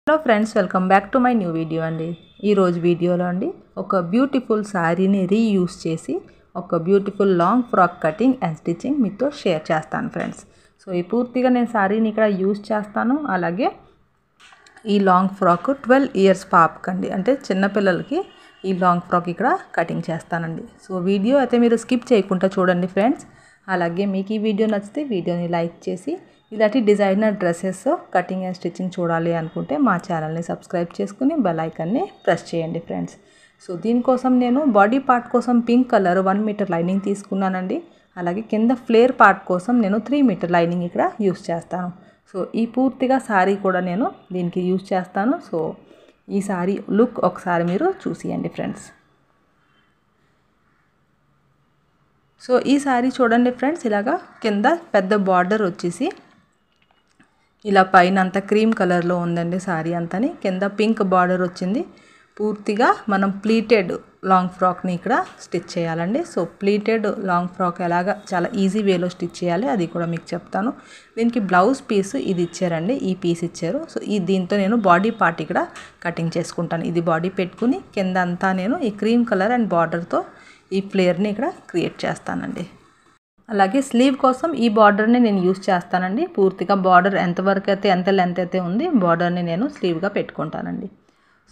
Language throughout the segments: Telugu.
Hello friends, welcome back to my new video అండి. ఈరోజు వీడియోలో అండి ఒక బ్యూటిఫుల్ శారీని రీయూస్ చేసి ఒక beautiful long frock cutting and stitching మీతో షేర్ చేస్తాను ఫ్రెండ్స్. సో ఈ పూర్తిగా నేను శారీని ఇక్కడ యూస్ చేస్తాను. అలాగే ఈ లాంగ్ ఫ్రాక్ 12 ఇయర్స్ పాపకండి, అంటే చిన్నపిల్లలకి ఈ లాంగ్ ఫ్రాక్ ఇక్కడ కటింగ్ చేస్తానండి. సో వీడియో అయితే మీరు స్కిప్ చేయకుండా చూడండి ఫ్రెండ్స్. అలాగే మీకు ఈ వీడియో నచ్చితే వీడియోని లైక్ చేసి ఇలాంటి designer dresses cutting and stitching చూడాలి అనుకుంటే మా ఛానల్ని సబ్స్క్రైబ్ చేసుకుని బెల్ ఐకాన్ని ప్రెస్ చేయండి ఫ్రెండ్స్. సో దీనికోసం నేను బాడీ పార్ట్ కోసం పింక్ కలర్ 1 మీటర్ లైనింగ్ తీసుకున్నానండి. అలాగే కింద ఫ్లేర్ పార్ట్ కోసం నేను 3 మీటర్ లైనింగ్ ఇక్కడ యూస్ చేస్తాను. సో ఈ పూర్తిగా శారీ కూడా నేను దీనికి యూస్ చేస్తాను. సో ఈ శారీ లుక్ ఒకసారి మీరు చూసియండి ఫ్రెండ్స్. సో ఈ శారీ చూడండి ఫ్రెండ్స్, ఇలాగా కింద పెద్ద బార్డర్ వచ్చేసి ఇలా పైన అంతా క్రీమ్ కలర్లో ఉందండి. శారీ అంతని కింద పింక్ బార్డర్ వచ్చింది. పూర్తిగా మనం ప్లీటెడ్ లాంగ్ ఫ్రాక్ని ఇక్కడ స్టిచ్ చేయాలండి. సో ప్లీటెడ్ లాంగ్ ఫ్రాక్ ఎలాగా చాలా ఈజీ వేలో స్టిచ్ చేయాలి అది కూడా మీకు చెప్తాను. దీనికి బ్లౌజ్ పీస్ ఇది ఇచ్చారండి, ఈ పీస్ ఇచ్చారు. సో దీంతో నేను బాడీ పార్ట్ ఇక్కడ కటింగ్ చేసుకుంటాను. ఇది బాడీ పెట్టుకుని కింద అంతా నేను ఈ క్రీమ్ కలర్ అండ్ బార్డర్తో ఈ ఫ్లేర్ని ఇక్కడ క్రియేట్ చేస్తానండి. అలాగే స్లీవ్ కోసం ఈ బార్డర్ని నేను యూస్ చేస్తానండి. పూర్తిగా బార్డర్ ఎంతవరకు అయితే ఎంత లెంత్ అయితే ఉంది బార్డర్ని నేను స్లీవ్గా పెట్టుకుంటానండి.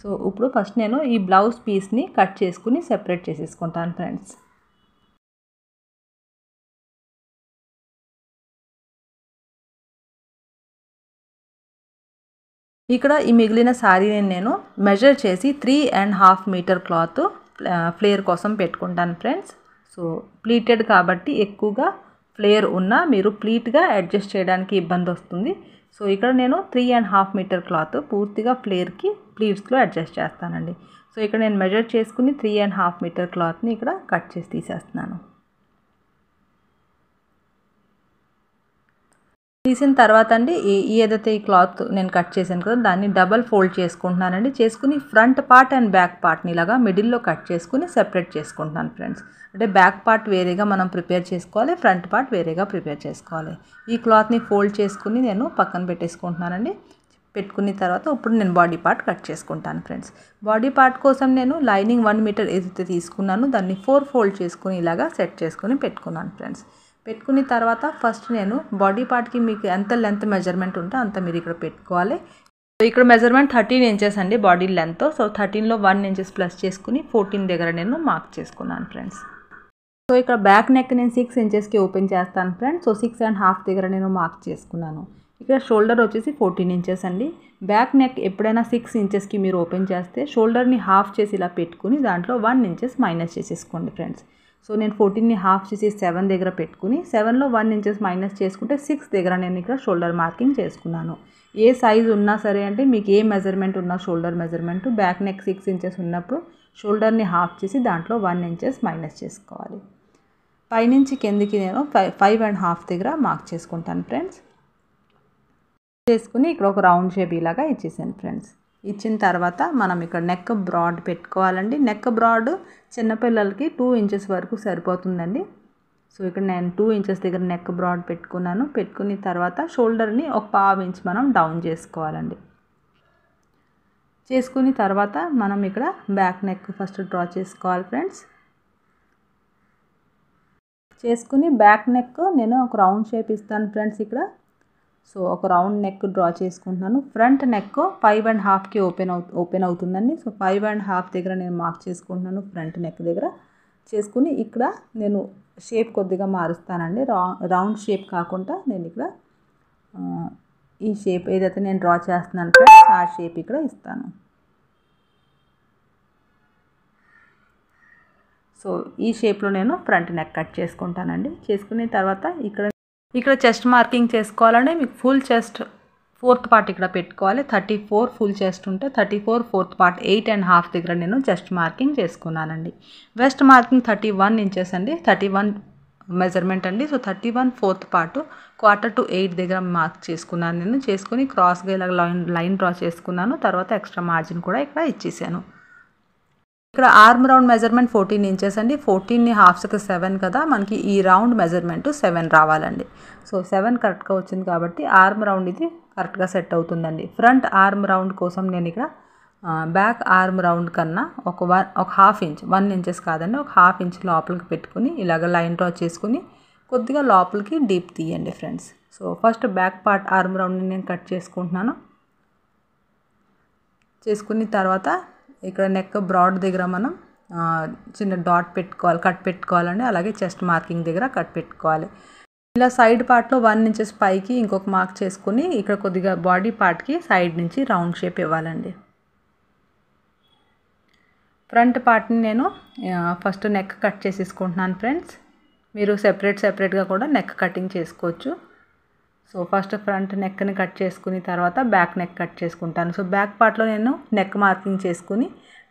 సో ఇప్పుడు ఫస్ట్ నేను ఈ బ్లౌజ్ పీస్ని కట్ చేసుకుని సెపరేట్ చేసేసుకుంటాను ఫ్రెండ్స్. ఇక్కడ ఈ మిగిలిన శారీని నేను మెజర్ చేసి 3.5 మీటర్ క్లాత్ ఫ్లేర్ కోసం పెట్టుకుంటాను ఫ్రెండ్స్. సో ప్లీటెడ్ కాబట్టి ఎక్కువగా ఫ్లేర్ ఉన్నా మీరు ప్లీట్గా అడ్జస్ట్ చేయడానికి ఇబ్బంది వస్తుంది. సో ఇక్కడ నేను 3.5 మీటర్ క్లాత్ పూర్తిగా ఫ్లేర్కి ప్లీట్స్లో అడ్జస్ట్ చేస్తానండి. సో ఇక్కడ నేను మెజర్ చేసుకుని 3.5 మీటర్ క్లాత్ని ఇక్కడ కట్ చేసి తీసేస్తున్నాను. తీసిన తర్వాత అండి ఏదైతే ఈ క్లాత్ నేను కట్ చేశాను కదా దాన్ని డబల్ ఫోల్డ్ చేసుకుంటున్నానండి. చేసుకుని ఫ్రంట్ పార్ట్ అండ్ బ్యాక్ పార్ట్ని ఇలాగా మిడిల్లో కట్ చేసుకుని సెపరేట్ చేసుకుంటున్నాను ఫ్రెండ్స్. అంటే బ్యాక్ పార్ట్ వేరేగా మనం ప్రిపేర్ చేసుకోవాలి, ఫ్రంట్ పార్ట్ వేరేగా ప్రిపేర్ చేసుకోవాలి. ఈ క్లాత్ని ఫోల్డ్ చేసుకుని నేను పక్కన పెట్టేసుకుంటున్నానండి. పెట్టుకున్న తర్వాత ఇప్పుడు నేను బాడీ పార్ట్ కట్ చేసుకుంటాను ఫ్రెండ్స్. బాడీ పార్ట్ కోసం నేను లైనింగ్ 1 మీటర్ ఏదైతే తీసుకున్నాను దాన్ని 4 ఫోల్డ్ చేసుకుని ఇలాగా సెట్ చేసుకుని పెట్టుకున్నాను ఫ్రెండ్స్. పెట్టుకున్న తర్వాత ఫస్ట్ నేను బాడీ పార్ట్కి మీకు ఎంత లెంత్ మెజర్మెంట్ ఉంటే అంత మీరు ఇక్కడ పెట్టుకోవాలి. సో ఇక్కడ మెజర్మెంట్ 13 ఇంచెస్ అండి బాడీ లెంత్. సో 13లో 1 ఇంచెస్ ప్లస్ చేసుకుని 14 దగ్గర నేను మార్క్ చేసుకున్నాను ఫ్రెండ్స్. సో ఇక్కడ బ్యాక్ నెక్ నేను 6 ఇంచెస్కి ఓపెన్ చేస్తాను ఫ్రెండ్స్. సో 6.5 దగ్గర నేను మార్క్ చేసుకున్నాను. ఇక్కడ షోల్డర్ వచ్చేసి 14 ఇంచెస్ అండి. బ్యాక్ నెక్ ఎప్పుడైనా 6 ఇంచెస్కి మీరు ఓపెన్ చేస్తే షోల్డర్ని హాఫ్ చేసి ఇలా పెట్టుకుని దాంట్లో 1 ఇంచెస్ మైనస్ చేసేసుకోండి ఫ్రెండ్స్. సో నేను 14ని హాఫ్ చేసి 7 దగ్గర పెట్టుకుని 7లో 1 ఇంచెస్ మైనస్ చేసుకుంటే 6 దగ్గర నేను ఇక్కడ షోల్డర్ మార్కింగ్ చేసుకున్నాను. ఏ సైజు ఉన్నా సరే అంటే మీకు ఏ మెజర్మెంట్ ఉన్నా shoulder measurement back neck 6 inches ఉన్నప్పుడు షోల్డర్ని హాఫ్ చేసి దాంట్లో 1 ఇంచెస్ మైనస్ చేసుకోవాలి. పైనుంచి కిందికి నేను 5.5 దగ్గర మార్క్ చేసుకుంటాను ఫ్రెండ్స్. చేసుకుని ఇక్కడ ఒక రౌండ్ షేప్ ఇలాగా ఇచ్చేసాను ఫ్రెండ్స్. ఇచ్చిన తర్వాత మనం ఇక్కడ నెక్ బ్రాడ్ పెట్టుకోవాలండి. నెక్ బ్రాడ్ చిన్నపిల్లలకి 2 ఇంచెస్ వరకు సరిపోతుందండి. సో ఇక్కడ నేను 2 ఇంచెస్ దగ్గర నెక్ బ్రాడ్ పెట్టుకున్నాను. పెట్టుకున్న తర్వాత షోల్డర్ని ఒక 1/2 ఇంచ్ మనం డౌన్ చేసుకోవాలండి. చేసుకున్న తర్వాత మనం ఇక్కడ బ్యాక్ నెక్ ఫస్ట్ డ్రా చేసుకోవాలి ఫ్రెండ్స్. చేసుకుని బ్యాక్ నెక్ నేను ఒక రౌండ్ షేప్ ఇస్తాను ఫ్రెండ్స్ ఇక్కడ. సో ఒక రౌండ్ నెక్ డ్రా చేసుకుంటున్నాను. ఫ్రంట్ నెక్ 5.5కి ఓపెన్ అవుతుందండి. సో 5.5 దగ్గర నేను మార్క్ చేసుకుంటున్నాను ఫ్రంట్ నెక్ దగ్గర. చేసుకుని ఇక్కడ నేను షేప్ కొద్దిగా మారుస్తానండి. రౌండ్ షేప్ కాకుండా నేను ఇక్కడ ఈ షేప్ ఏదైతే నేను డ్రా చేస్తున్నాను ఫ్రెండ్స్ ఆ షేప్ ఇక్కడ ఇస్తాను. సో ఈ షేప్లో నేను ఫ్రంట్ నెక్ కట్ చేసుకుంటానండి. చేసుకున్న తర్వాత ఇక్కడ చెస్ట్ మార్కింగ్ చేసుకోవాలంటే మీకు ఫుల్ చెస్ట్ 4th పార్ట్ ఇక్కడ పెట్టుకోవాలి. 34 ఫుల్ చెస్ట్ ఉంటే 34 4th పార్ట్ 8.5 దగ్గర నేను చెస్ట్ మార్కింగ్ చేసుకున్నానండి. వెస్ట్ మార్కింగ్ 31 ఇంచెస్ అండి, 31 మెజర్మెంట్ అండి. సో 31 4th పార్ట్ 1/4 దగ్గర మార్క్ చేసుకున్నాను నేను. చేసుకుని క్రాస్గా ఇలా లైన్ డ్రా చేసుకున్నాను. తర్వాత ఎక్స్ట్రా మార్జిన్ కూడా ఇక్కడ ఇచ్చేసాను. ఇక్కడ ఆర్మ్ రౌండ్ మెజర్మెంట్ 14 ఇంచెస్ అండి. 14ని హాఫ్స్కి 7 కదా, మనకి ఈ రౌండ్ మెజర్మెంట్ 7 రావాలండి. సో 7 కరెక్ట్గా వచ్చింది కాబట్టి ఆర్మ్ రౌండ్ ఇది కరెక్ట్గా సెట్ అవుతుందండి. ఫ్రంట్ ఆర్మ్ రౌండ్ కోసం నేను ఇక్కడ బ్యాక్ ఆర్మ్ రౌండ్ కన్నా ఒక హాఫ్ ఇంచ్, 1 ఇంచెస్ కాదండి, ఒక హాఫ్ ఇంచ్ లోపలికి పెట్టుకుని ఇలాగ లైన్ డ్రా చేసుకుని కొద్దిగా లోపలికి డీప్ తీయండి friends. So first back part arm రౌండ్ని నేను కట్ చేసుకుంటున్నాను. చేసుకున్న తర్వాత ఇక్కడ నెక్ బ్రాడ్ దగ్గర మనం చిన్న డాట్ పెట్టుకోవాలి, కట్ పెట్టుకోవాలండి. అలాగే చెస్ట్ మార్కింగ్ దగ్గర కట్ పెట్టుకోవాలి. ఇలా సైడ్ పార్ట్లో 1 ఇంచెస్ పైకి ఇంకొక మార్క్ చేసుకుని ఇక్కడ కొద్దిగా బాడీ పార్ట్కి సైడ్ నుంచి రౌండ్ షేప్ ఇవ్వాలండి. ఫ్రంట్ పార్ట్ని నేను ఫస్ట్ నెక్ కట్ చేసేసుకుంటున్నాను ఫ్రెండ్స్. మీరు సెపరేట్గా కూడా నెక్ కటింగ్ చేసుకోవచ్చు. సో ఫస్ట్ ఫ్రంట్ నెక్ని కట్ చేసుకుని తర్వాత బ్యాక్ నెక్ కట్ చేసుకుంటాను. సో బ్యాక్ పార్ట్లో నేను నెక్ మార్కింగ్ చేసుకుని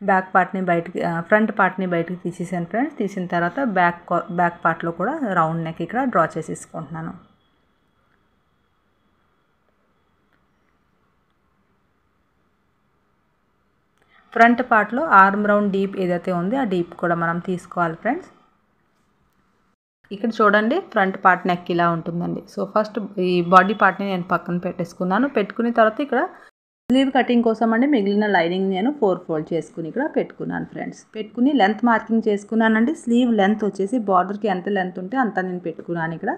బ్యాక్ పార్ట్ని బయటికి, ఫ్రంట్ పార్ట్ని బయటికి తీసేసాను ఫ్రెండ్స్. తీసిన తర్వాత బ్యాక్ పార్ట్లో కూడా రౌండ్ నెక్ ఇక్కడ డ్రా చేసేసుకుంటున్నాను. ఫ్రంట్ పార్ట్లో ఆర్మ్ రౌండ్ డీప్ ఏదైతే ఉందో ఆ డీప్ కూడా మనం తీసుకోవాలి ఫ్రెండ్స్. ఇక్కడ చూడండి ఫ్రంట్ పార్ట్ నెక్ ఇలా ఉంటుందండి. సో ఫస్ట్ ఈ బాడీ పార్ట్ని నేను పక్కన పెట్టేసుకున్నాను. పెట్టుకున్న తర్వాత ఇక్కడ స్లీవ్ కటింగ్ కోసం అండి మిగిలిన లైనింగ్ నేను 4 ఫోల్డ్ చేసుకుని ఇక్కడ పెట్టుకున్నాను ఫ్రెండ్స్. పెట్టుకుని లెంత్ మార్కింగ్ చేసుకున్నానండి. స్లీవ్ లెంత్ వచ్చేసి బార్డర్కి ఎంత లెంత్ ఉంటే అంత నేను పెట్టుకున్నాను ఇక్కడ.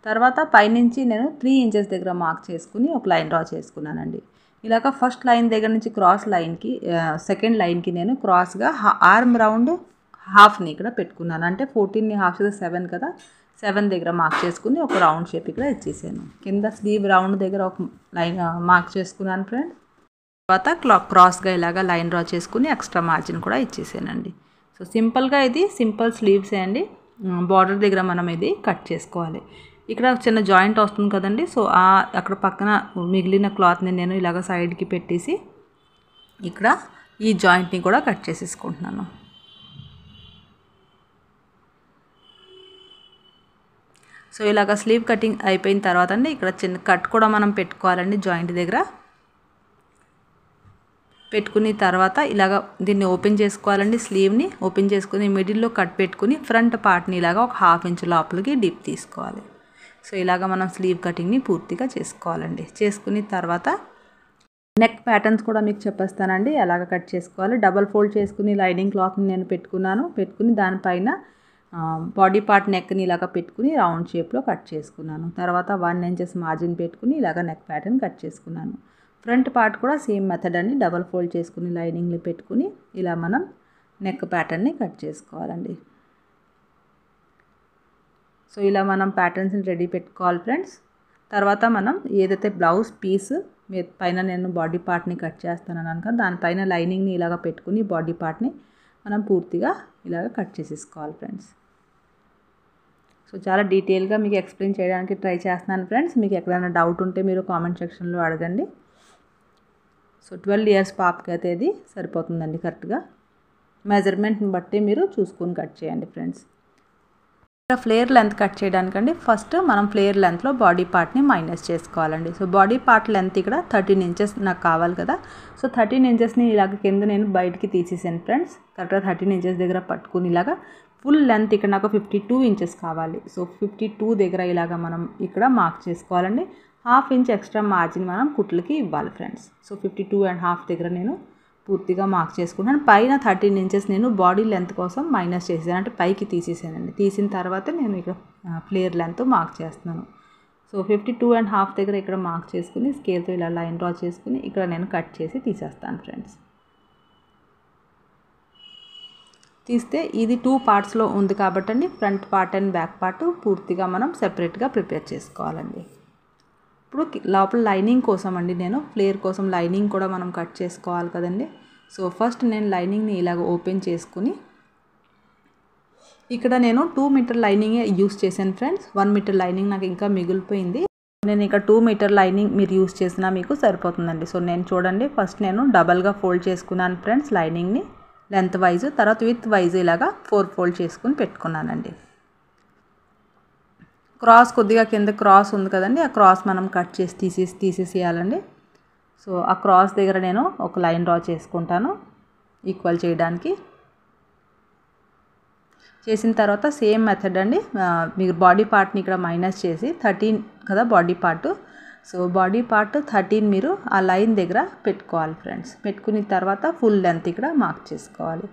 తర్వాత పైనుంచి నేను 3 ఇంచెస్ దగ్గర మార్క్ చేసుకుని ఒక లైన్ డ్రా చేసుకున్నానండి. ఇలాగ ఫస్ట్ లైన్ దగ్గర నుంచి క్రాస్ లైన్కి సెకండ్ లైన్కి నేను క్రాస్గా ఆర్మ్ రౌండ్ హాఫ్ని ఇక్కడ పెట్టుకున్నాను. అంటే 14ని హాఫ్ 7 కదా, 7 దగ్గర మార్క్ చేసుకుని ఒక రౌండ్ షేప్ ఇక్కడ ఇచ్చేసాను. కింద స్లీవ్ రౌండ్ దగ్గర ఒక లైన్ మార్క్ చేసుకున్నాను ఫ్రెండ్. తర్వాత క్రాస్గా ఇలాగ లైన్ డ్రా చేసుకుని ఎక్స్ట్రా మార్జిన్ కూడా ఇచ్చేసానండి. సో సింపుల్గా ఇది సింపుల్ స్లీవ్సే అండి. బార్డర్ దగ్గర మనం ఇది కట్ చేసుకోవాలి. ఇక్కడ చిన్న జాయింట్ వస్తుంది కదండి. సో అక్కడ పక్కన మిగిలిన క్లాత్ని నేను ఇలాగ సైడ్కి పెట్టేసి ఇక్కడ ఈ జాయింట్ని కూడా కట్ చేసేసుకుంటున్నాను. సో ఇలాగ స్లీవ్ కటింగ్ అయిపోయిన తర్వాత అండి ఇక్కడ చిన్న కట్ కూడా మనం పెట్టుకోవాలండి. జాయింట్ దగ్గర పెట్టుకుని తర్వాత ఇలాగ దీన్ని ఓపెన్ చేసుకోవాలండి. స్లీవ్ని ఓపెన్ చేసుకుని మిడిల్లో కట్ పెట్టుకుని ఫ్రంట్ పార్ట్ని ఇలాగ ఒక హాఫ్ ఇంచ్ లోపలికి డిప్ తీసుకోవాలి. సో ఇలాగ మనం స్లీవ్ కటింగ్ని పూర్తిగా చేసుకోవాలండి. చేసుకుని తర్వాత నెక్ ప్యాటర్న్స్ కూడా మీకు చెప్పేస్తానండి ఎలాగ కట్ చేసుకోవాలి. డబల్ ఫోల్డ్ చేసుకుని లైనింగ్ క్లాత్ని నేను పెట్టుకున్నాను. పెట్టుకుని దానిపైన బాడీ పార్ట్ నెక్ని ఇలాగ పెట్టుకుని రౌండ్ షేప్లో కట్ చేసుకున్నాను. తర్వాత 1 ఇంచెస్ మార్జిన్ పెట్టుకుని ఇలాగ నెక్ ప్యాటర్న్ కట్ చేసుకున్నాను. ఫ్రంట్ పార్ట్ కూడా సేమ్ మెథడ్ అండి. డబల్ ఫోల్డ్ చేసుకుని లైనింగ్ని పెట్టుకుని ఇలా మనం నెక్ ప్యాటర్న్ని కట్ చేసుకోవాలండి. సో ఇలా మనం ప్యాటర్న్స్ని రెడీ పెట్టుకోవాలి ఫ్రెండ్స్. తర్వాత మనం ఏదైతే బ్లౌజ్ పీస్ పైన నేను బాడీ పార్ట్ని కట్ చేస్తానన్నాను కదా, దానిపైన లైనింగ్ని ఇలాగ పెట్టుకుని బాడీ పార్ట్ని మనం పూర్తిగా ఇలాగ కట్ చేసేసుకోవాలి ఫ్రెండ్స్. సో చాలా డీటెయిల్గా మీకు ఎక్స్ప్లెయిన్ చేయడానికి ట్రై చేస్తున్నాను ఫ్రెండ్స్. మీకు ఎక్కడైనా డౌట్ ఉంటే మీరు కామెంట్ సెక్షన్లో అడగండి. సో 12 ఇయర్స్ పాపకి అయితే ఇది సరిపోతుందండి. కరెక్ట్గా మెజర్మెంట్ని బట్టి మీరు చూసుకొని కట్ చేయండి ఫ్రెండ్స్. ఫ్లేర్ లెంత్ కట్ చేయడానికండి ఫస్ట్ మనం ఫ్లేర్ లెంత్లో బాడీ పార్ట్ని మైనస్ చేసుకోవాలండి. సో బాడీ పార్ట్ లెంత్ ఇక్కడ 13 ఇంచెస్ నాకు కావాలి కదా. సో 13 ఇంచెస్ని ఇలాగ కింద నేను బయటికి తీసేసాను ఫ్రెండ్స్. కరెక్ట్గా 13 ఇంచెస్ దగ్గర పట్టుకుని ఇలాగా ఫుల్ లెంత్ ఇక్కడ నాకు 52 ఇంచెస్ కావాలి. సో 52 దగ్గర ఇలాగ మనం ఇక్కడ మార్క్ చేసుకోవాలండి. హాఫ్ ఇంచ్ ఎక్స్ట్రా మార్జిన్ మనం కుట్లకి ఇవ్వాలి ఫ్రెండ్స్. సో 52.5 దగ్గర నేను పూర్తిగా మార్క్ చేసుకుంటాను. పైన 13 ఇంచెస్ నేను బాడీ లెంత్ కోసం మైనస్ చేసాను, అంటే పైకి తీసేసానండి. తీసిన తర్వాత నేను ఇక్కడ ఫ్లేర్ లెంత్ మార్క్ చేస్తున్నాను. సో 52.5 దగ్గర ఇక్కడ మార్క్ చేసుకుని స్కేల్తో ఇలా లైన్ డ్రా చేసుకుని ఇక్కడ నేను కట్ చేసి తీసేస్తాను ఫ్రెండ్స్. తీస్తే ఇది 2 పార్ట్స్లో ఉంది కాబట్టి అండి front part and back part పూర్తిగా మనం సెపరేట్గా ప్రిపేర్ చేసుకోవాలండి. ఇప్పుడు లోపల లైనింగ్ కోసం అండి నేను ఫ్లేర్ కోసం లైనింగ్ కూడా మనం కట్ చేసుకోవాలి కదండి. సో ఫస్ట్ నేను లైనింగ్ని ఇలాగ ఓపెన్ చేసుకుని ఇక్కడ నేను 2 మీటర్ లైనింగే యూస్ చేశాను ఫ్రెండ్స్. 1 మీటర్ లైనింగ్ నాకు ఇంకా మిగిలిపోయింది. నేను ఇక్కడ 2 మీటర్ లైనింగ్ మీరు యూస్ చేసినా మీకు సరిపోతుందండి. సో నేను చూడండి ఫస్ట్ నేను డబల్గా ఫోల్డ్ చేసుకున్నాను ఫ్రెండ్స్ లైనింగ్ని లెంత్ వైజ్, తర్వాత విత్ వైజ్ ఇలాగా 4 ఫోల్డ్ చేసుకుని పెట్టుకున్నానండి. క్రాస్ కొద్దిగా కింద క్రాస్ ఉంది కదండి, ఆ క్రాస్ మనం కట్ చేసి తీసేసేయాలండి. సో ఆ క్రాస్ దగ్గర నేను ఒక లైన్ డ్రా చేసుకుంటాను ఈక్వల్ చేయడానికి. చేసిన తర్వాత సేమ్ మెథడ్ అండి, మీరు బాడీ పార్ట్ని ఇక్కడ మైనస్ చేసి 13 కదా body part. So body part 13 మీరు ఆ లైన్ దగ్గర పెట్టుకోవాలి ఫ్రెండ్స్. పెట్టుకున్న తర్వాత ఫుల్ లెంత్ ఇక్కడ మార్క్ చేసుకోవాలి.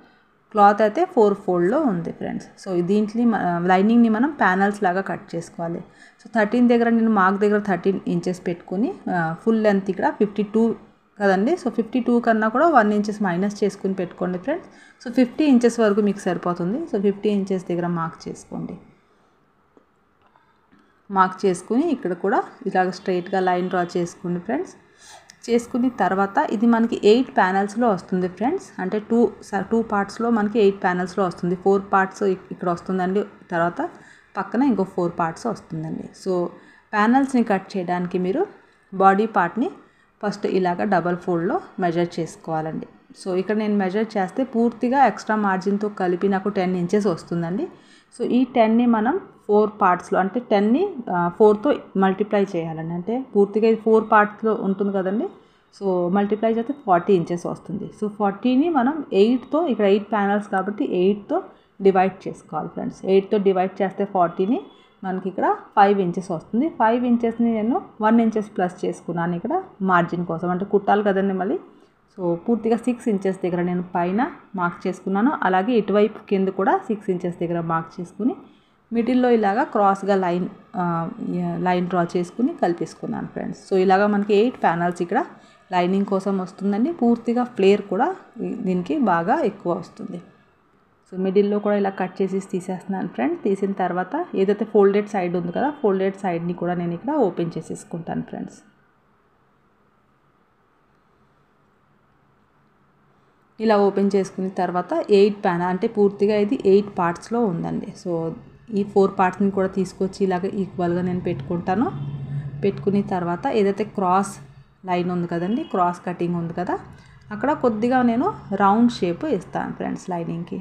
క్లాత్ అయితే 4 ఫోల్డ్లో ఉంది ఫ్రెండ్స్. సో దీంట్లో లైనింగ్ని మనం ప్యానల్స్ లాగా కట్ చేసుకోవాలి. సో 13 దగ్గర నేను మార్క్ దగ్గర 13 ఇంచెస్ పెట్టుకుని ఫుల్ లెంత్ ఇక్కడ 52 కదండి. సో 52 కన్నా కూడా 1 ఇంచెస్ మైనస్ చేసుకుని పెట్టుకోండి ఫ్రెండ్స్. సో 50 ఇంచెస్ వరకు మీకు సరిపోతుంది. సో 50 ఇంచెస్ దగ్గర మార్క్ చేసుకోండి. మార్క్ చేసుకుని ఇక్కడ కూడా ఇలాగ స్ట్రైట్గా లైన్ డ్రా చేసుకోండి ఫ్రెండ్స్. చేసుకున్న తర్వాత ఇది మనకి 8 ప్యానల్స్లో వస్తుంది ఫ్రెండ్స్. అంటే 2 పార్ట్స్లో మనకి 8 ప్యానల్స్లో వస్తుంది. 4 పార్ట్స్ ఇక్కడ వస్తుందండి, తర్వాత పక్కన ఇంకో 4 పార్ట్స్ వస్తుందండి. సో ప్యానల్స్ని కట్ చేయడానికి మీరు బాడీ పార్ట్ని ఫస్ట్ ఇలాగ డబల్ ఫోల్డ్లో మెజర్ చేసుకోవాలండి. సో ఇక్కడ నేను మెజర్ చేస్తే పూర్తిగా ఎక్స్ట్రా మార్జిన్తో కలిపి నాకు 10 ఇంచెస్ వస్తుందండి. సో ఈ 10ని మనం 4 పార్ట్స్లో అంటే 10ని 4తో మల్టిప్లై చేయాలండి. అంటే పూర్తిగా ఇది 4 పార్ట్స్లో ఉంటుంది కదండి. సో మల్టిప్లై చేస్తే 40 ఇంచెస్ వస్తుంది. సో 40ని మనం 8తో, ఇక్కడ 8 ప్యానల్స్ కాబట్టి 8తో డివైడ్ చేసుకోవాలి ఫ్రెండ్స్. 8తో డివైడ్ చేస్తే 40ని మనకి ఇక్కడ 5 ఇంచెస్ వస్తుంది. 5 ఇంచెస్ని నేను 1 ఇంచెస్ ప్లస్ చేసుకున్నాను ఇక్కడ మార్జిన్ కోసం, అంటే కుట్టాలి కదండి మళ్ళీ. సో పూర్తిగా 6 ఇంచెస్ దగ్గర నేను పైన మార్క్ చేసుకున్నాను. అలాగే ఇటువైపు కింద కూడా 6 ఇంచెస్ దగ్గర మార్క్ చేసుకుని మిడిల్లో ఇలాగా క్రాస్గా లైన్ డ్రా చేసుకుని కలిపేసుకున్నాను ఫ్రెండ్స్. సో ఇలాగా మనకి 8 ప్యానల్స్ ఇక్కడ లైనింగ్ కోసం వస్తుందండి. పూర్తిగా ఫ్లేర్ కూడా దీనికి బాగా ఎక్కువ వస్తుంది. సో మిడిల్లో కూడా ఇలా కట్ చేసి తీసేస్తున్నాను ఫ్రెండ్స్. తీసిన తర్వాత ఏదైతే ఫోల్డెడ్ సైడ్ ఉంది కదా, ఫోల్డెడ్ సైడ్ని కూడా నేను ఇక్కడ ఓపెన్ చేసేసుకుంటాను ఫ్రెండ్స్. ఇలా ఓపెన్ చేసుకున్న తర్వాత 8 ప్యానల్ అంటే పూర్తిగా ఇది 8 పార్ట్స్లో ఉందండి. సో ఈ 4 పార్ట్స్ని కూడా తీసుకొచ్చి ఇలాగ ఈక్వల్గా నేను పెట్టుకుంటాను. పెట్టుకున్న తర్వాత ఏదైతే క్రాస్ లైన్ ఉంది కదండి, క్రాస్ కటింగ్ ఉంది కదా, అక్కడ కొద్దిగా నేను రౌండ్ షేప్ ఇస్తాను ఫ్రెండ్స్ లైనింగ్కి.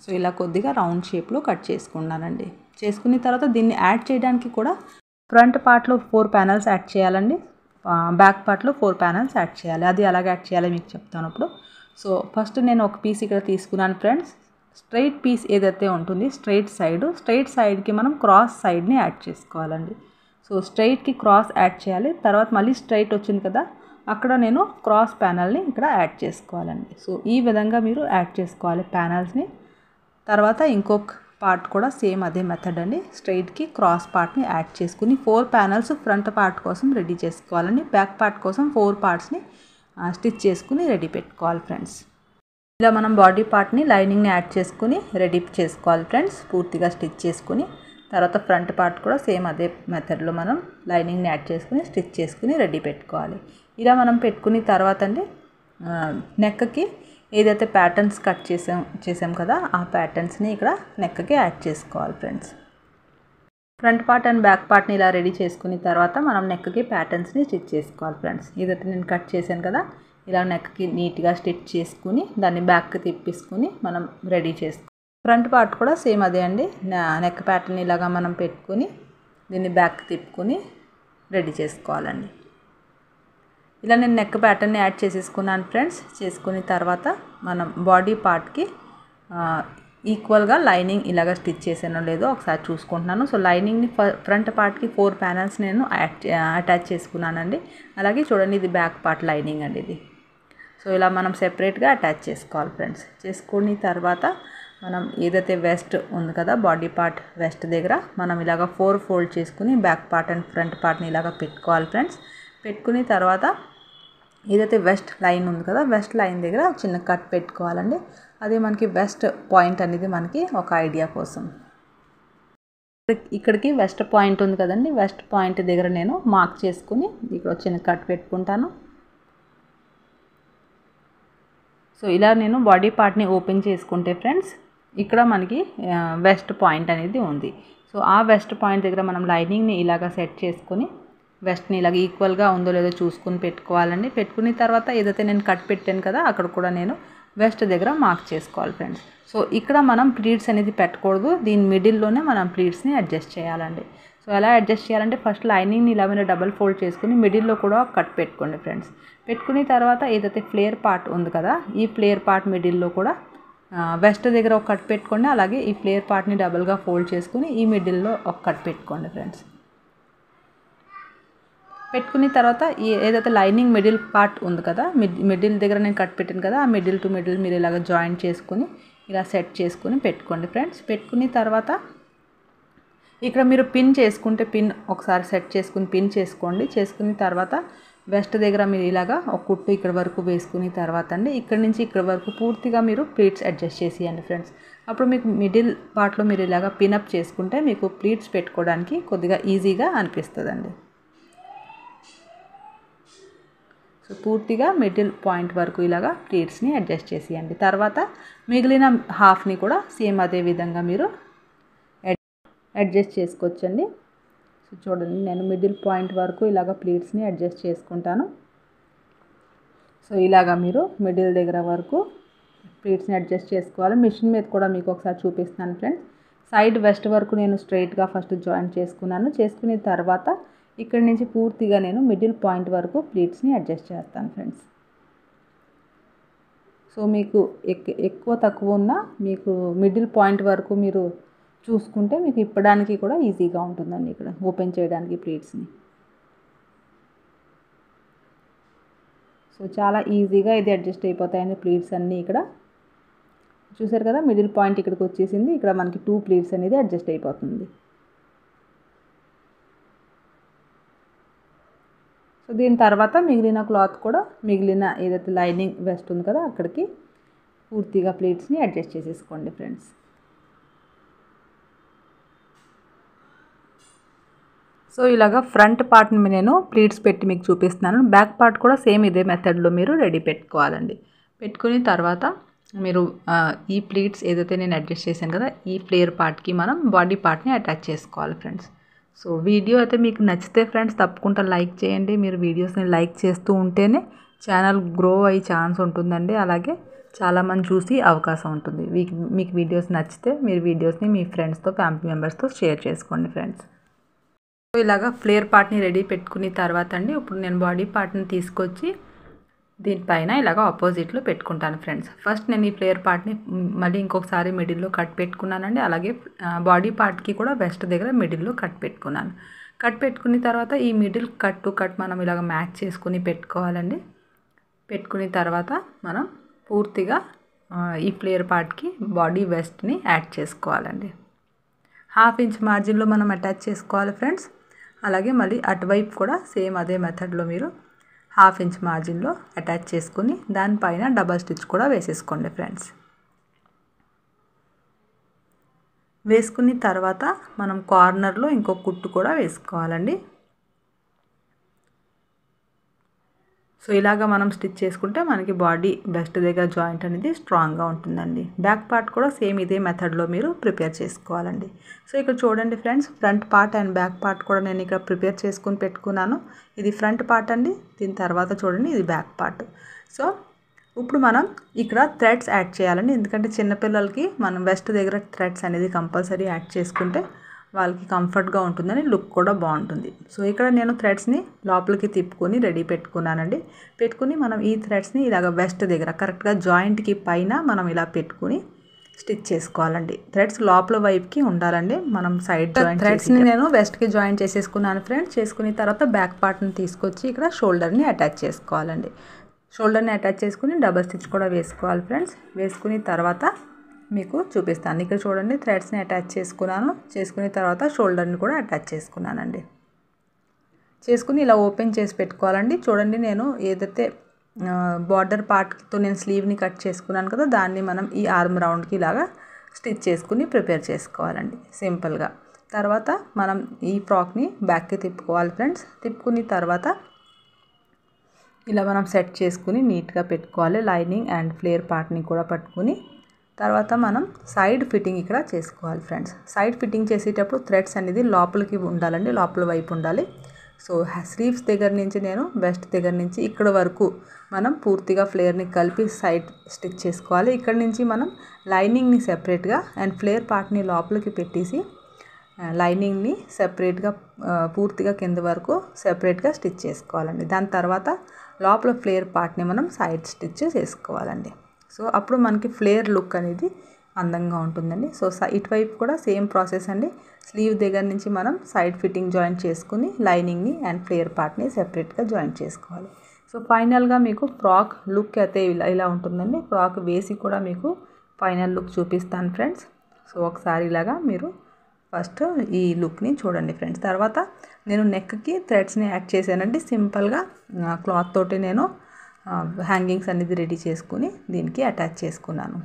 సో ఇలా కొద్దిగా రౌండ్ షేప్లో కట్ చేసుకున్నానండి. చేసుకున్న తర్వాత దీన్ని యాడ్ చేయడానికి కూడా ఫ్రంట్ పార్ట్లో 4 ప్యానల్స్ యాడ్ చేయాలండి, బ్యాక్ పార్ట్లో 4 ప్యానల్స్ యాడ్ చేయాలి. అది అలాగే యాడ్ చేయాలి మీకు చెప్తాను ఇప్పుడు. సో ఫస్ట్ నేను ఒక పీస్ ఇక్కడ తీసుకున్నాను ఫ్రెండ్స్. స్ట్రైట్ పీస్ ఏదైతే ఉంటుంది స్ట్రైట్ సైడ్కి మనం క్రాస్ సైడ్ని యాడ్ చేసుకోవాలండి. సో స్ట్రైట్కి క్రాస్ యాడ్ చేయాలి. తర్వాత మళ్ళీ స్ట్రైట్ వచ్చింది కదా, అక్కడ నేను క్రాస్ ప్యానల్ని ఇక్కడ యాడ్ చేసుకోవాలండి. సో ఈ విధంగా మీరు యాడ్ చేసుకోవాలి ప్యానల్స్ని. తర్వాత ఇంకొక పార్ట్ కూడా సేమ్ అదే మెథడ్ అండి. స్ట్రైట్కి క్రాస్ పార్ట్ని యాడ్ చేసుకుని 4 ప్యానల్స్ ఫ్రంట్ పార్ట్ కోసం రెడీ చేసుకోవాలండి. బ్యాక్ పార్ట్ కోసం 4 పార్ట్స్ని స్టిచ్ చేసుకుని రెడీ పెట్టుకోవాలి ఫ్రెండ్స్. ఇలా మనం బాడీ పార్ట్ని లైనింగ్ని యాడ్ చేసుకుని రెడీ చేసుకోవాలి ఫ్రెండ్స్. పూర్తిగా స్టిచ్ చేసుకుని తర్వాత ఫ్రంట్ పార్ట్ కూడా సేమ్ అదే మెథడ్లో మనం లైనింగ్ని యాడ్ చేసుకుని స్టిచ్ చేసుకుని రెడీ పెట్టుకోవాలి. ఇలా మనం పెట్టుకున్న తర్వాత అండి నెక్కి ఏదైతే ప్యాటర్న్స్ కట్ చేసాం కదా, ఆ ప్యాటర్న్స్ని ఇక్కడ నెక్కి యాడ్ చేసుకోవాలి friends. Front part and back పార్ట్ని ఇలా రెడీ చేసుకున్న తర్వాత మనం నెక్కి ప్యాటర్న్స్ని స్టిచ్ చేసుకోవాలి ఫ్రెండ్స్. ఏదైతే నేను కట్ చేశాను కదా, ఇలా నెక్కి నీట్గా స్టిచ్ చేసుకుని దాన్ని బ్యాక్కి తిప్పేసుకుని మనం రెడీ చేసుకోవాలి. ఫ్రంట్ పార్ట్ కూడా సేమ్ అదే అండి. నెక్ ప్యాటర్న్ ఇలాగా మనం పెట్టుకుని దీన్ని బ్యాక్కి తిప్పుకొని రెడీ చేసుకోవాలండి. ఇలా నేను నెక్ ప్యాటర్న్ని యాడ్ చేసేసుకున్నాను ఫ్రెండ్స్. చేసుకున్న తర్వాత మనం బాడీ పార్ట్కి ఈక్వల్గా లైనింగ్ ఇలాగ స్టిచ్ చేసానో లేదో ఒకసారి చూసుకుంటున్నాను. సో లైనింగ్ని ఫ్రంట్ పార్ట్కి 4 ప్యానల్స్ నేను అటాచ్ చేసుకున్నానండి. అలాగే చూడండి, ఇది బ్యాక్ పార్ట్ లైనింగ్ అండి ఇది. సో ఇలా మనం సెపరేట్గా అటాచ్ చేసుకోవాలి ఫ్రెండ్స్. చేసుకున్న తర్వాత మనం ఏదైతే వెస్ట్ ఉంది కదా, బాడీ పార్ట్ వెస్ట్ దగ్గర మనం ఇలాగ 4 ఫోల్డ్ చేసుకుని బ్యాక్ పార్ట్ అండ్ ఫ్రంట్ పార్ట్ని ఇలాగ పెట్టుకోవాలి ఫ్రెండ్స్. పెట్టుకున్న తర్వాత ఏదైతే వెస్ట్ లైన్ ఉంది కదా, వెస్ట్ లైన్ దగ్గర చిన్న కట్ పెట్టుకోవాలండి. అదే మనకి వెస్ట్ పాయింట్ అనేది మనకి ఒక ఐడియా కోసం. ఇక్కడికి వెస్ట్ పాయింట్ ఉంది కదండి, వెస్ట్ పాయింట్ దగ్గర నేను మార్క్ చేసుకుని ఇక్కడ చిన్న కట్ పెట్టుకుంటాను. సో ఇలా నేను బాడీ పార్ట్ని ఓపెన్ చేసుకుంటే ఫ్రెండ్స్ ఇక్కడ మనకి వెస్ట్ పాయింట్ అనేది ఉంది. సో ఆ వెస్ట్ పాయింట్ దగ్గర మనం లైనింగ్ని ఇలాగ సెట్ చేసుకొని వెస్ట్ని ఇలాగ ఈక్వల్గా ఉందో లేదో చూసుకుని పెట్టుకోవాలండి. పెట్టుకున్న తర్వాత ఏదైతే నేను కట్ పెట్టాను కదా, అక్కడ కూడా నేను వెస్ట్ దగ్గర మార్క్ చేసుకోవాలి ఫ్రెండ్స్. సో ఇక్కడ మనం ప్లీట్స్ అనేది పెట్టకూడదు, దీని మిడిల్లోనే మనం ప్లీట్స్ని అడ్జస్ట్ చేయాలండి. సో సో ఎలా అడ్జస్ట్ చేయాలంటే ఫస్ట్ లైనింగ్ని ఇలా మీరు డబల్ ఫోల్డ్ చేసుకుని మిడిల్లో కూడా కట్ పెట్టుకోండి ఫ్రెండ్స్. పెట్టుకుని తర్వాత ఏదైతే ఫ్లేర్ పార్ట్ ఉంది కదా, ఈ ఫ్లేర్ పార్ట్ మిడిల్లో కూడా వెస్ట్ దగ్గర ఒక కట్ పెట్టుకోండి. అలాగే ఈ ఫ్లేర్ పార్ట్ని డబల్గా ఫోల్డ్ చేసుకుని ఈ మిడిల్లో ఒక కట్ పెట్టుకోండి ఫ్రెండ్స్. పెట్టుకున్న తర్వాత ఈ ఏదైతే లైనింగ్ మిడిల్ పార్ట్ ఉంది కదా, మిడిల్ దగ్గర నేను కట్ పెట్టాను కదా, ఆ మిడిల్ టు మిడిల్ మీరు ఇలాగ జాయింట్ చేసుకుని ఇలా సెట్ చేసుకుని పెట్టుకోండి ఫ్రెండ్స్. పెట్టుకున్న తర్వాత ఇక్కడ మీరు పిన్ చేసుకుంటే పిన్ ఒకసారి సెట్ చేసుకుని పిన్ చేసుకోండి. చేసుకున్న తర్వాత వెస్ట్ దగ్గర మీరు ఇలాగా ఒక కుట్టు ఇక్కడ వరకు వేసుకుని తర్వాత అండి ఇక్కడ నుంచి ఇక్కడ వరకు పూర్తిగా మీరు ప్లీట్స్ అడ్జస్ట్ చేసేయండి ఫ్రెండ్స్. అప్పుడు మీకు మిడిల్ పార్ట్లో మీరు ఇలాగా పిన్అప్ చేసుకుంటే మీకు ప్లీట్స్ పెట్టుకోవడానికి కొద్దిగా ఈజీగా అనిపిస్తుందండి. సో పూర్తిగా మిడిల్ పాయింట్ వరకు ఇలాగా ప్లీట్స్ని అడ్జస్ట్ చేసేయండి. తర్వాత మిగిలిన హాఫ్ని కూడా సేమ్ అదే విధంగా మీరు అడ్జస్ట్ చేసుకోవచ్చండి. సో చూడండి నేను మిడిల్ పాయింట్ వరకు ఇలాగ ప్లీట్స్ని అడ్జస్ట్ చేసుకుంటాను. సో ఇలాగా మీరు మిడిల్ దగ్గర వరకు ప్లీట్స్ని అడ్జస్ట్ చేసుకోవాలి. మిషన్ మీద కూడా మీకు ఒకసారి చూపిస్తాను ఫ్రెండ్స్. సైడ్ వెస్ట్ వరకు నేను స్ట్రైట్గా ఫస్ట్ జాయిన్ చేసుకున్నాను. చేసుకున్న తర్వాత ఇక్కడ నుంచి పూర్తిగా నేను మిడిల్ పాయింట్ వరకు ప్లీట్స్ని అడ్జస్ట్ చేస్తాను ఫ్రెండ్స్. సో మీకు ఎక్కువ తక్కువ ఉన్నా మీకు మిడిల్ పాయింట్ వరకు మీరు చూసుకుంటే మీకు ఇప్పడానికి కూడా ఈజీగా ఉంటుందండి. ఇక్కడ ఓపెన్ చేయడానికి ప్లీట్స్ని. సో చాలా ఈజీగా ఇది అడ్జస్ట్ అయిపోతాయండి ప్లీట్స్ అన్నీ. ఇక్కడ చూసారు కదా మిడిల్ పాయింట్ ఇక్కడికి వచ్చేసింది. ఇక్కడ మనకి 2 ప్లీట్స్ అనేది అడ్జస్ట్ అయిపోతుంది. సో దీని తర్వాత మిగిలిన క్లాత్ కూడా మిగిలిన ఏదైతే లైనింగ్ వెస్ట్ ఉంది కదా అక్కడికి పూర్తిగా ప్లీట్స్ని అడ్జస్ట్ చేసేసుకోండి ఫ్రెండ్స్. సో ఇలాగా ఫ్రంట్ పార్ట్ని నేను ప్లీట్స్ పెట్టి మీకు చూపిస్తున్నాను. బ్యాక్ పార్ట్ కూడా సేమ్ ఇదే మెథడ్లో మీరు రెడీ పెట్టుకోవాలండి. పెట్టుకుని తర్వాత మీరు ఈ ప్లీట్స్ ఏదైతే నేను అడ్జస్ట్ చేశాను కదా ఈ ఫ్లేర్ పార్ట్కి మనం బాడీ పార్ట్ని అటాచ్ చేసుకోవాలి ఫ్రెండ్స్. సో వీడియో అయితే మీకు నచ్చితే ఫ్రెండ్స్ తప్పకుండా లైక్ చేయండి. మీరు వీడియోస్ని లైక్ చేస్తూ ఉంటేనే ఛానల్ గ్రో అయ్యే ఛాన్స్ ఉంటుందండి. అలాగే చాలామంది చూసి అవకాశం ఉంటుంది. మీకు వీడియోస్ నచ్చితే మీరు వీడియోస్ని మీ ఫ్రెండ్స్తో ఫ్యామిలీ మెంబర్స్తో షేర్ చేసుకోండి ఫ్రెండ్స్. సో ఇలాగా ఫ్లేర్ పార్ట్ని రెడీ పెట్టుకున్న తర్వాత అండి ఇప్పుడు నేను బాడీ పార్ట్ని తీసుకొచ్చి దీనిపైన ఇలాగ ఆపోజిట్లో పెట్టుకుంటాను ఫ్రెండ్స్. ఫస్ట్ నేను ఈ ఫ్లేర్ పార్ట్ని మళ్ళీ ఇంకొకసారి మిడిల్లో కట్ పెట్టుకున్నానండి. అలాగే బాడీ పార్ట్కి కూడా వెస్ట్ దగ్గర మిడిల్లో కట్ పెట్టుకున్నాను. కట్ పెట్టుకున్న తర్వాత ఈ మిడిల్ కట్ టు కట్ మనం ఇలాగ మ్యాచ్ చేసుకుని పెట్టుకోవాలండి. పెట్టుకున్న తర్వాత మనం పూర్తిగా ఈ ఫ్లేర్ పార్ట్కి బాడీ వెస్ట్ని యాడ్ చేసుకోవాలండి. 1/2 ఇంచ్ మార్జిన్లో మనం అటాచ్ చేసుకోవాలి ఫ్రెండ్స్. అలాగే మళ్ళీ అటువైపు కూడా సేమ్ అదే మెథడ్లో మీరు 1/2 ఇంచ్ మార్జిన్లో అటాచ్ చేసుకుని దానిపైన డబల్ స్టిచ్ కూడా వేసేసుకోండి ఫ్రెండ్స్. వేసుకున్న తర్వాత మనం కార్నర్లో ఇంకో కుట్టు కూడా వేసుకోవాలండి. సో ఇలాగా మనం స్టిచ్ చేసుకుంటే మనకి బాడీ వెస్ట్ దగ్గర జాయింట్ అనేది స్ట్రాంగ్గా ఉంటుందండి. బ్యాక్ పార్ట్ కూడా సేమ్ ఇదే మెథడ్లో మీరు ప్రిపేర్ చేసుకోవాలండి. సో ఇక్కడ చూడండి friends front part and back part కూడా నేను ఇక్కడ ప్రిపేర్ చేసుకుని పెట్టుకున్నాను. ఇది ఫ్రంట్ పార్ట్ అండి. దీని తర్వాత చూడండి ఇది బ్యాక్ పార్ట్. సో ఇప్పుడు మనం ఇక్కడ థ్రెడ్స్ యాడ్ చేయాలండి. ఎందుకంటే చిన్నపిల్లలకి మనం వెస్ట్ దగ్గర థ్రెడ్స్ అనేది కంపల్సరీ యాడ్ చేసుకుంటే వాళ్ళకి కంఫర్ట్గా ఉంటుందని లుక్ కూడా బాగుంటుంది. సో ఇక్కడ నేను థ్రెడ్స్ని లోపలికి తిప్పుకొని రెడీ పెట్టుకున్నానండి. పెట్టుకుని మనం ఈ థ్రెడ్స్ని ఇలాగ వెస్ట్ దగ్గర కరెక్ట్గా జాయింట్కి పైన మనం ఇలా పెట్టుకుని స్టిచ్ చేసుకోవాలండి. థ్రెడ్స్ లోపల వైపుకి ఉండాలండి. మనం సైడ్ జాయింట్ థ్రెడ్స్ని నేను వెస్ట్కి జాయిన్ చేసేసుకున్నాను ఫ్రెండ్స్. చేసుకున్న తర్వాత బ్యాక్ పార్ట్ని తీసుకొచ్చి ఇక్కడ షోల్డర్ని అటాచ్ చేసుకోవాలండి. షోల్డర్ని అటాచ్ చేసుకుని డబల్ స్టిచ్ కూడా వేసుకోవాలి ఫ్రెండ్స్. వేసుకున్న తర్వాత మీకు చూపిస్తాను. ఇక్కడ చూడండి థ్రెడ్స్ని అటాచ్ చేసుకున్నాను. చేసుకున్న తర్వాత షోల్డర్ని కూడా అటాచ్ చేసుకున్నానండి. చేసుకుని ఇలా ఓపెన్ చేసి పెట్టుకోవాలండి. చూడండి నేను ఏదైతే బార్డర్ పార్ట్తో నేను స్లీవ్ని కట్ చేసుకున్నాను కదా దాన్ని మనం ఈ ఆర్మ్ రౌండ్కి ఇలాగా స్టిచ్ చేసుకుని ప్రిపేర్ చేసుకోవాలండి సింపుల్గా. తర్వాత మనం ఈ ఫ్రాక్ని బ్యాక్కి తిప్పుకోవాలి ఫ్రెండ్స్. తిప్పుకున్న తర్వాత ఇలా మనం సెట్ చేసుకుని నీట్గా పెట్టుకోవాలి. లైనింగ్ అండ్ ఫ్లేర్ పార్ట్ని కూడా పట్టుకుని తర్వాత మనం సైడ్ ఫిట్టింగ్ ఇక్కడ చేసుకోవాలి ఫ్రెండ్స్. సైడ్ ఫిట్టింగ్ చేసేటప్పుడు థ్రెడ్స్ అనేది లోపలికి ఉండాలండి, లోపల వైపు ఉండాలి. సో స్లీవ్స్ దగ్గర నుంచి నేను వెస్ట్ దగ్గర నుంచి ఇక్కడ వరకు మనం పూర్తిగా ఫ్లేర్ని కలిపి సైడ్ స్టిచ్ చేసుకోవాలి. ఇక్కడ నుంచి మనం లైనింగ్ని సెపరేట్గా అండ్ ఫ్లేర్ పార్ట్ని లోపలికి పెట్టేసి లైనింగ్ని సెపరేట్గా పూర్తిగా కింద వరకు సెపరేట్గా స్టిచ్ చేసుకోవాలండి. దాని తర్వాత లోపల ఫ్లేర్ పార్ట్ని మనం సైడ్ స్టిచ్ చేసుకోవాలండి. సో అప్పుడు మనకి ఫ్లేర్ లుక్ అనేది అందంగా ఉంటుందండి. సో ఇటువైపు కూడా సేమ్ ప్రాసెస్ అండి. స్లీవ్ దగ్గర నుంచి మనం సైడ్ ఫిట్టింగ్ జాయింట్ చేసుకుని లైనింగ్ని అండ్ ఫ్లేర్ పార్ట్ని సెపరేట్గా జాయింట్ చేసుకోవాలి. సో ఫైనల్గా మీకు ఫ్రాక్ లుక్ అయితే ఇలా ఉంటుందండి. ఫ్రాక్ వేసి కూడా మీకు ఫైనల్ లుక్ చూపిస్తాను ఫ్రెండ్స్. సో ఒకసారి ఇలాగా మీరు ఫస్ట్ ఈ లుక్ని చూడండి ఫ్రెండ్స్. తర్వాత నేను నెక్కి థ్రెడ్స్ని యాడ్ చేశానండి. సింపుల్గా క్లాత్ తోటి నేను హ్యాంగింగ్స్ అనేది రెడీ చేసుకుని దీనికి అటాచ్ చేసుకున్నాను.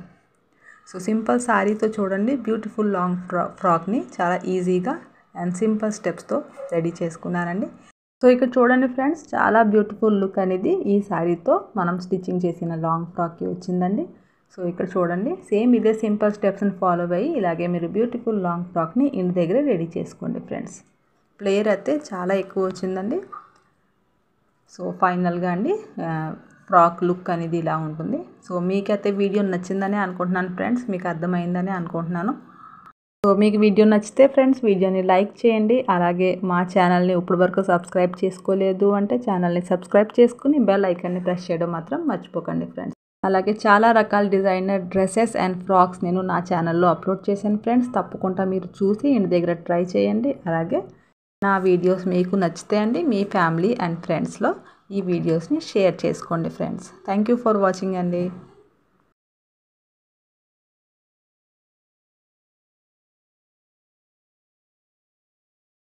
సో సింపుల్ శారీతో చూడండి బ్యూటిఫుల్ లాంగ్ ఫ్రాక్ని చాలా ఈజీగా అండ్ సింపుల్ స్టెప్స్తో రెడీ చేసుకున్నానండి. సో ఇక్కడ చూడండి ఫ్రెండ్స్, చాలా బ్యూటిఫుల్ లుక్ అనేది ఈ శారీతో మనం స్టిచ్చింగ్ చేసిన లాంగ్ ఫ్రాక్కి వచ్చిందండి. సో ఇక్కడ చూడండి, సేమ్ ఇదే సింపుల్ స్టెప్స్ని ఫాలో అయ్యి ఇలాగే మీరు బ్యూటిఫుల్ లాంగ్ ఫ్రాక్ని ఇంటి దగ్గర రెడీ చేసుకోండి ఫ్రెండ్స్. ప్లేయర్ అయితే చాలా ఎక్కువ వచ్చిందండి. సో ఫైనల్గా అండి ఫ్రాక్ లుక్ అనేది ఇలా ఉంటుంది. సో మీకైతే వీడియో నచ్చిందని అనుకుంటున్నాను ఫ్రెండ్స్, మీకు అర్థమైందని అనుకుంటున్నాను. సో మీకు వీడియో నచ్చితే ఫ్రెండ్స్ వీడియోని లైక్ చేయండి. అలాగే మా ఛానల్ని ఇప్పుడు వరకు సబ్స్క్రైబ్ చేసుకోలేదు అంటే ఛానల్ని సబ్స్క్రైబ్ చేసుకుని బెల్ ఐకాన్ని ప్రెస్ చేయడం మాత్రం మర్చిపోకండి ఫ్రెండ్స్. అలాగే చాలా రకాల డిజైనర్ డ్రెస్సెస్ అండ్ ఫ్రాక్స్ నేను నా ఛానల్లో అప్లోడ్ చేశాను ఫ్రెండ్స్. తప్పకుండా మీరు చూసి ఇంటి దగ్గర ట్రై చేయండి. అలాగే నా వీడియోస్ మీకు నచ్చితే అండి మీ ఫ్యామిలీ అండ్ ఫ్రెండ్స్లో ఈ వీడియోస్ని షేర్ చేసుకోండి friends. Thank you for watching అండి.